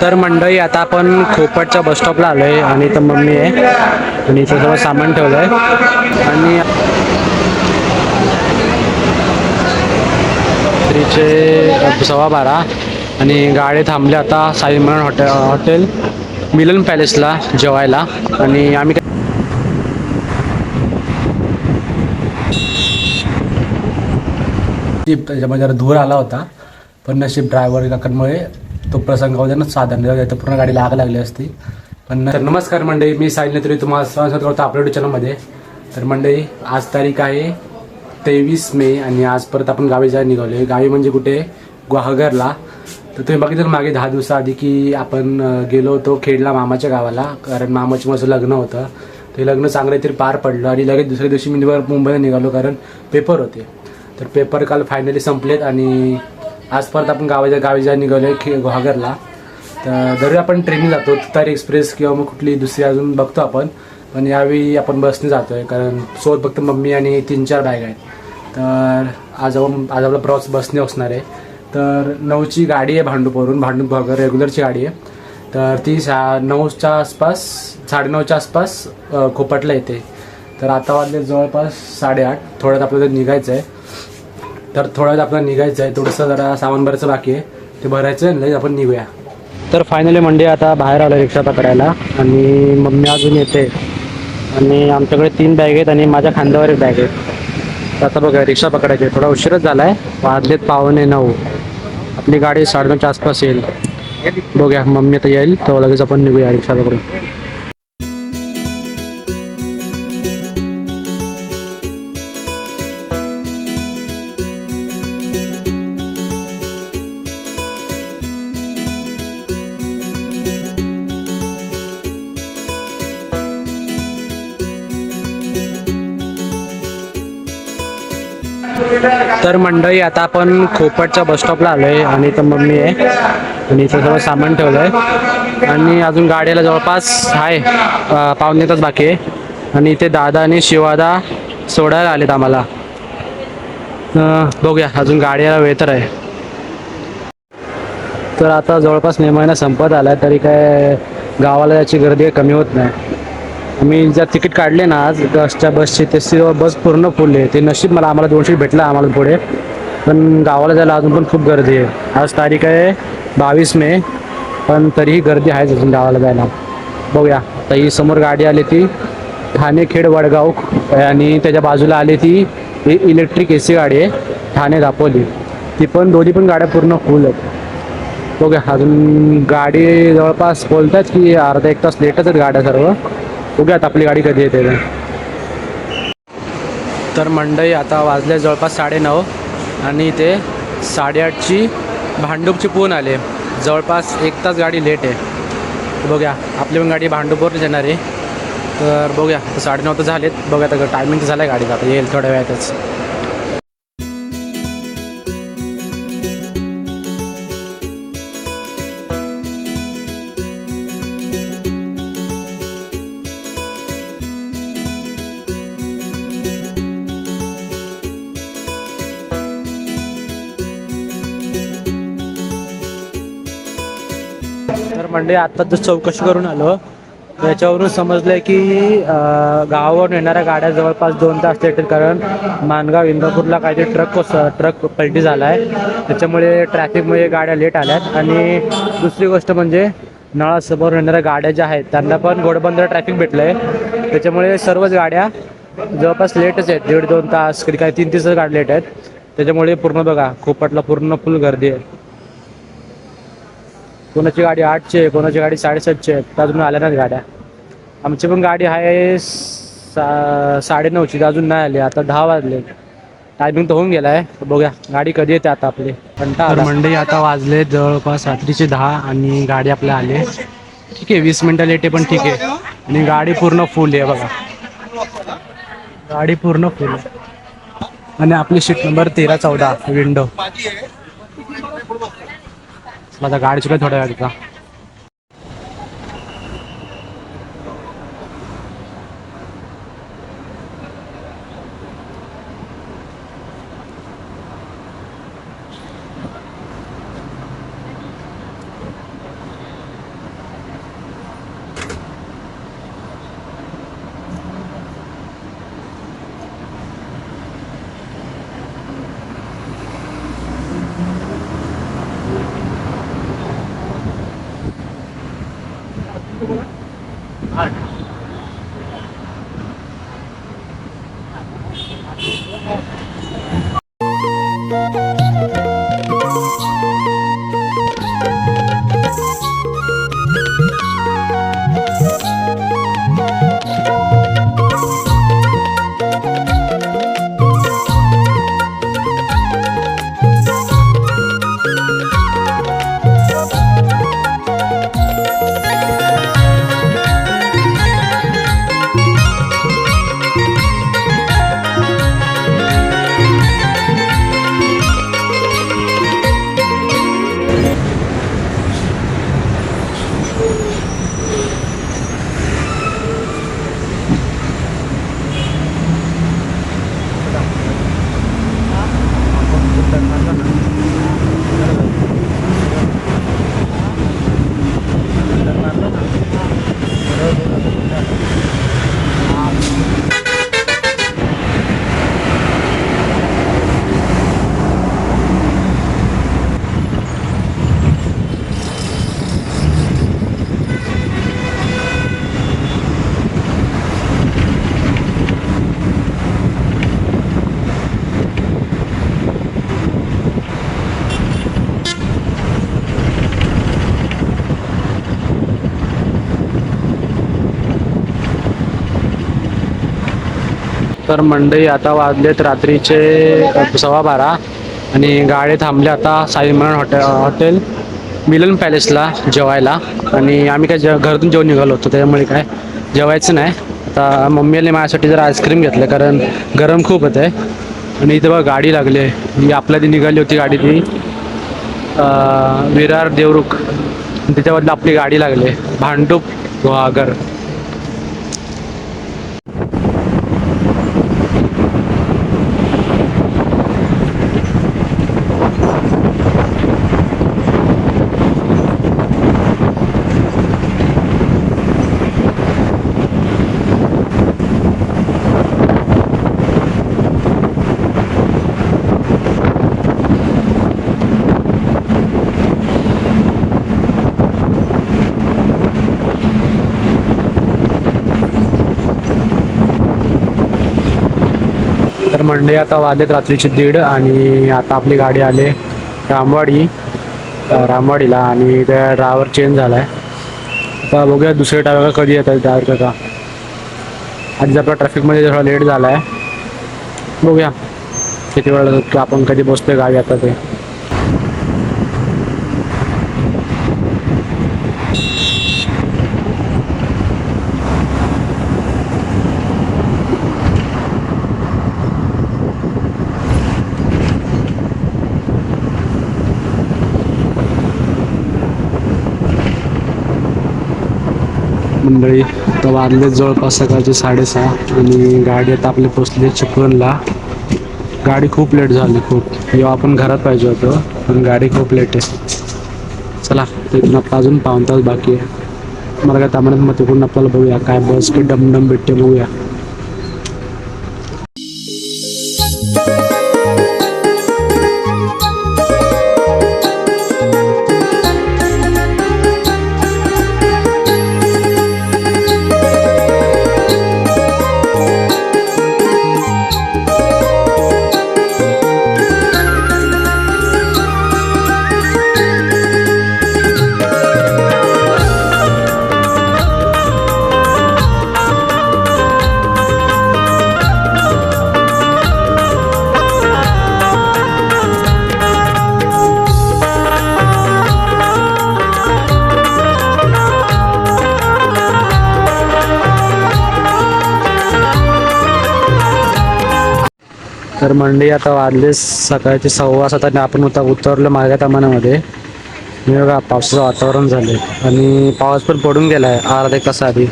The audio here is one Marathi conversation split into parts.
तर मंडळी आता आपण खोपटच्या बस स्टॉपला आलो आहे आणि इथं मम्मी आहे आणि इथं सगळं सामान ठेवलं आहे आणि रात्रीचे 12:15 आणि गाडी थांबली आता साई मिलन हॉटेल मिलन पॅलेसला जेवायला आणि आम्ही त्याच्यामध्ये जरा धूर आला होता पण नशीब ड्रायव्हर काकांमुळे तो प्रसंग होता ना साधारण तर पूर्ण गाडीला आग लागली असती पण तर नमस्कार मंडळी मी साहिल नेत्री तुम्हाला स्वागत करतो आपल्या युट्यूब चॅनलमध्ये. तर मंडळी आज तारीख आहे 23 मे आणि आज परत आपण गावी जायला निघालो. गावी म्हणजे कुठे गुहागरला. तर तुम्ही बघितलं मागे 10 दिवसाआधी की आपण गेलो होतो खेडला मामाच्या गावाला कारण मामाचं माझं लग्न होतं. ते लग्न चांगलं तरी पार पडलं आणि लगेच दुसऱ्या दिवशी मी मुंबईला निघालो कारण पेपर होते. तर पेपर काल फायनली संपलेत आणि आज परत आपण गावी जायला निघालो आहे गुहागरला. तर दरवेळी आपण ट्रेनने जातो तुतारी एक्सप्रेस किंवा मग कुठली दुसरी अजून बघतो आपण पण यावेळी आपण बसने जातो आहे कारण सोबत फक्त मम्मी आणि 3-4 बॅग आहेत. तर आज आपला प्रवास बसने असणार आहे. तर 9ची गाडी आहे भांडूपवरून गुहागर रेग्युलरची गाडी आहे. तर ती 9च्या आसपास 9:30च्या आसपास खोपटला येते. तर आता वाजले जवळपास 8:30. थोड्यात आपल्याला निघायचं आहे. तर थोड्यात आपल्याला निघायचं आहे थोडंसं जरा सामान भरायचं बाकी आहे ते भरायचं आहे लगेच आपण निघूया. तर फायनली मंडळी आता बाहेर आलो रिक्षा पकडायला आणि मम्मी अजून येते आणि आमच्याकडे 3 बॅग आहेत आणि माझ्या खांद्यावर एक बॅग आहे. तर आता बघा रिक्षा पकडायची थोडा उशीरच झाला आहे. वाजलेत 8:45. आपली गाडी 9:30च्या आसपास येईल. बघूया मम्मी आता येईल तर लगेच आपण निघूया रिक्षा पकडून. तर मंडळी आता आपण खोपटच्या बस स्टॉपला आलो आहे आणि इथं मम्मी आहे आणि इथं सगळं सामान ठेवलं आहे आणि अजून गाडीला जवळपास आहे 1.5 तास बाकी आहे आणि इथे दादा आणि शिवादा सोडायला आलेत आम्हाला. बघूया अजून गाडीला वेळ तर आहे. तर आता जवळपास मे महिना संपत आला तरी काय गावाला याची गर्दी कमी होत नाही. आम्ही जर तिकीट काढले ना आज बसची ते बस पूर्ण फुल आहे. ते नशीब आम्हाला 200 भेटला आम्हाला पुढे पण गावाला जायला अजून पण खूप गर्दी आहे. आज तारीख आहे 22 मे पण तरीही गर्दी आहेच अजून गावाला जायला. बघूया आता ही समोर गाडी आली ती ठाणे खेड वडगाव आणि त्याच्या बाजूला आली ती इलेक्ट्रिक AC गाडी आहे ठाणे दापोली. ती पण दोन्ही पण गाड्या पूर्ण फुल आहेत. बघूया अजून गाडी जवळपास बोलतात की अर्धा 1 तास लेटच आहेत गाड्या सर्व. बघूयात आपली गाडी कधी येते. तर मंडई आता वाजले जवळपास 9:30 आणि इथे 8:30ची भांडूपची पून आले. जवळपास 1 तास गाडी लेट आहे. बघूया आपली पण गाडी भांडूपवरच येणार आहे. तर बघूया 9:30 तर झालेत. बघूया आता टायमिंग तर झालं आहे गाडीचा आता येईल थोड्या वेळातच. तर मंडळी आत्ताच जर चौकशी करून आलो त्याच्यावरून समजलं की गावावरून येणाऱ्या गाड्या जवळपास 2 तास लेट आहेत कारण माणगाव इंदापूरला काहीतरी ट्रक पलटी झाला आहे त्याच्यामुळे ट्रॅफिकमुळे गाड्या लेट आल्यात. आणि दुसरी गोष्ट म्हणजे नळासमोर येणाऱ्या गाड्या ज्या आहेत त्यांना पण घोडबंदर ट्रॅफिक भेटलं आहे त्याच्यामुळे सर्वच गाड्या जवळपास लेटच आहेत. 1.5-2 तास कधी काही 3 तास गाड्या लेट आहेत. त्याच्यामुळे पूर्ण बघा खोपटला पूर्ण फुल गर्दी आहे. कोणाची गाडी 8ची आहे कोणाची गाडी 7:30ची आहे. अजून आल्या नाहीत गाड्या. आमची पण गाडी आहे 9:30ची अजून नाही आली. आता 10 वाजले टायमिंग तर होऊन गेला आहे. बघूया गाडी कधी येते आता आपली. तर मंडई आता वाजले जवळपास रात्रीचे 10 आणि गाडी आपल्या आली. ठीक आहे 20 मिनटं लेट आहे पण ठीक आहे. आणि गाडी पूर्ण फुल आहे बघा. गाडी पूर्ण फुल आहे आणि आपली सीट नंबर 13-14 विंडो. माझा गाडी सुद्धा थोड्या वेळाचा. तर मंडई आता वाजलेत रात्रीचे 12:15 आणि गाडी थांबले आता साईमन हॉटेल मिलन पॅलेसला जेवायला. आणि आम्ही काय घरातून जेवण निघालो होतो, त्याच्यामुळे काय जेवायचं नाही. आता मम्मीने माझ्यासाठी जरा आईस्क्रीम घेतलं कारण गरम खूप होतं आहे. आणि इथं बघा गाडी लागली आहे, ही आपल्या ती निघाली होती गाडी ती विरार देवरुख, त्याच्याबद्दल आपली गाडी लागली भांडूप गुहागर. तर मंडई आता वाजलेत रात्रीचे 1:30 आणि आता आपली गाडी आले रामवाडीला आणि त्या ड्रायव्हर चेंज झाला आहे. आता बघूया दुसरे ड्रायव्हर कधी येतात ड्रायव्हर का. आधी आपला ट्रॅफिकमध्ये थोडा लेट झाला आहे, बघूया किती वेळ आपण कधी पोचतोय गावी आता ते. मंडळी आता वाजले जवळपास सकाळचे 6:30 आणि गाडी आता आपली पोचली चिपळूणला. गाडी खूप लेट झाली खूप, जेव्हा आपण घरात पाहिजे होतं पण गाडी खूप लेट आहे. चला तिथून आपला अजून 5 तास बाकी आहे. मला काय त्यामध्ये मग तिकडून आपल्याला बघूया काय बस की डमडम भेटते बघूया. तर मंडई आता वाजले सकाळचे 6:15 आणि आपण उतरलो मार्गा तामानामध्ये. मी बघा पावसाचं वातावरण झाले आणि पाऊस पण पडून गेला आहे अर्धा एक तास आधी.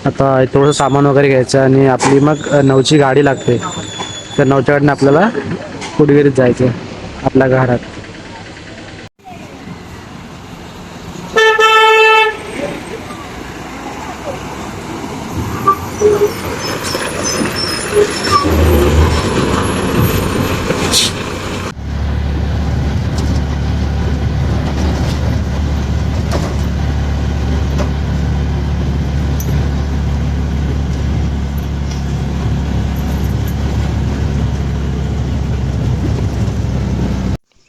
आता थोडंसं सामान वगैरे घ्यायचं आणि आपली मग 9ची गाडी लागते. तर 9च्या गाडीने आपल्याला कुडगिरीत जायचं आपल्या घरात.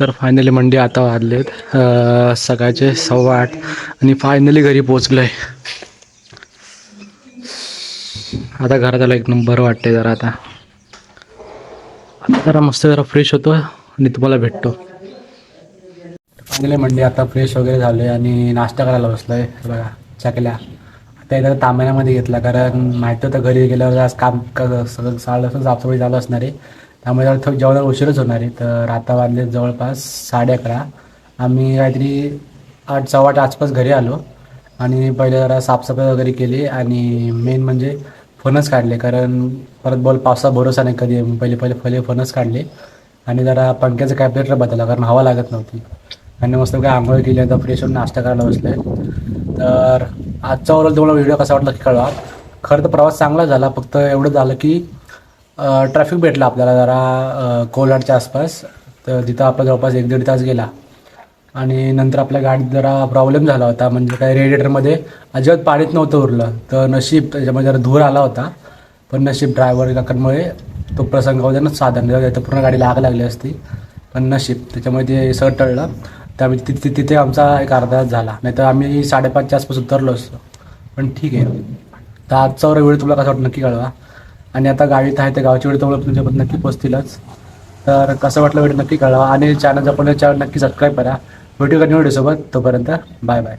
तर फायनली मंडे आता वाजलेत सकाळचे 8:15 आणि फायनली घरी पोचलो आहे. आता घरात आलं एक नंबर वाटते. आता जरा मस्त जरा फ्रेश होतो आणि तुम्हाला भेटतो. फायनली मंडे आता फ्रेश वगैरे झालो आहे आणि नाश्ता करायला बसलो आहे. बघा चकल्या आता एकदा तांब्यामध्ये घेतला, कारण माहिती होतं घरी गेल्यावर आज काम सगळं साफसफाई चालू असणार आहे, त्यामुळे जरा जेवणाला उशीरच होणार आहे. तर आता वाजले जवळपास 11:30. आम्ही काहीतरी 8 सव्वा 8 आसपास घरी आलो आणि पहिले जरा साफसफाई वगैरे केली आणि मेन म्हणजे फणस काढले, कारण परत बोल पावसा भरोसा नाही कधी. पहिले फणस काढले आणि जरा पंख्याचं कॅपरेटर बदलला, कारण हवा लागत नव्हती. आणि मस्त काय आंघोळ केली, आता फ्रेश होऊन नाश्ता करायला बसलो आहे. तर आजचा ओव्हरऑल तुम्हाला व्हिडिओ कसा वाटला की कळवा. खरं तर प्रवास चांगला झाला, फक्त एवढं झालं की ट्रॅफिक भेटला आपल्याला जरा कोलाडच्या आसपास. तर तिथं आपला जवळपास 1-1.5 तास गेला आणि नंतर आपल्या गाडीत जरा प्रॉब्लेम झाला होता, म्हणजे काय रेडिएटरमध्ये अजिबात पाणीच नव्हतं उरलं. तर नशीब त्याच्यामध्ये जरा धूर आला होता, पण नशीब ड्रायव्हर काकांमुळे तो प्रसंग होता साधारण तर पूर्ण गाडीला आग लागली असती, पण नशीब त्याच्यामुळे ते सगळं टळलं. त्यामुळे तिथे आमचा एक अर्धा तास झाला, नाही तर आम्ही 5:30च्या आसपास उतरलो असतो. पण ठीक आहे. तर आजचा व्हिडिओ तुम्हाला कसा वाटतं नक्की कळवा. आणि आता गाडीत आहे त्या गावची व्हिडिओ तुम्हाला तुमच्यापर्यंत नक्की पोचतीलच. तर कसं वाटलं व्हिडिओ नक्की कळवा आणि चॅनल नक्की सबस्क्राईब करा. व्हिडिओ कंटिन्यू सोबत. तोपर्यंत बाय बाय.